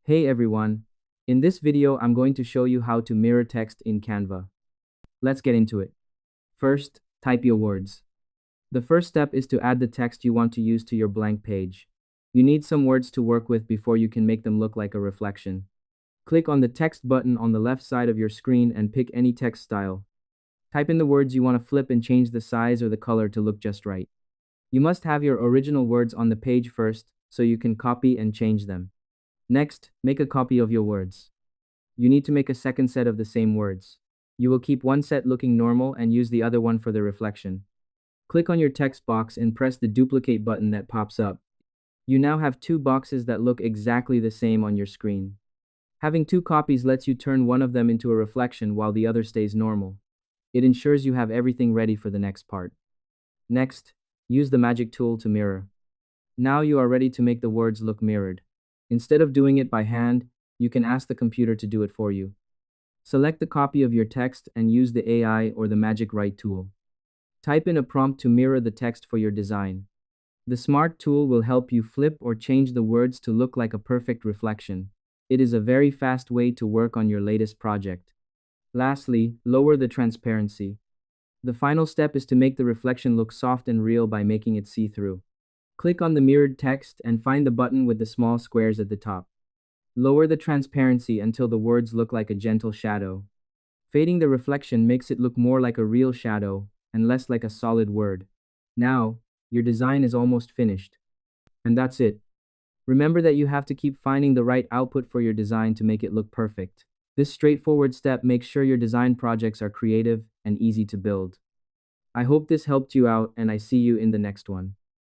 Hey everyone! In this video, I'm going to show you how to mirror text in Canva. Let's get into it. First, type your words. The first step is to add the text you want to use to your blank page. You need some words to work with before you can make them look like a reflection. Click on the text button on the left side of your screen and pick any text style. Type in the words you want to flip and change the size or the color to look just right. You must have your original words on the page first, so you can copy and change them. Next, make a copy of your words. You need to make a second set of the same words. You will keep one set looking normal and use the other one for the reflection. Click on your text box and press the duplicate button that pops up. You now have two boxes that look exactly the same on your screen. Having two copies lets you turn one of them into a reflection while the other stays normal. It ensures you have everything ready for the next part. Next, use the magic tool to mirror. Now you are ready to make the words look mirrored. Instead of doing it by hand, you can ask the computer to do it for you. Select the copy of your text and use the AI or the Magic Write tool. Type in a prompt to mirror the text for your design. The Smart tool will help you flip or change the words to look like a perfect reflection. It is a very fast way to work on your latest project. Lastly, lower the transparency. The final step is to make the reflection look soft and real by making it see-through. Click on the mirrored text and find the button with the small squares at the top. Lower the transparency until the words look like a gentle shadow. Fading the reflection makes it look more like a real shadow and less like a solid word. Now, your design is almost finished. And that's it. Remember that you have to keep finding the right output for your design to make it look perfect. This straightforward step makes sure your design projects are creative and easy to build. I hope this helped you out, and I see you in the next one.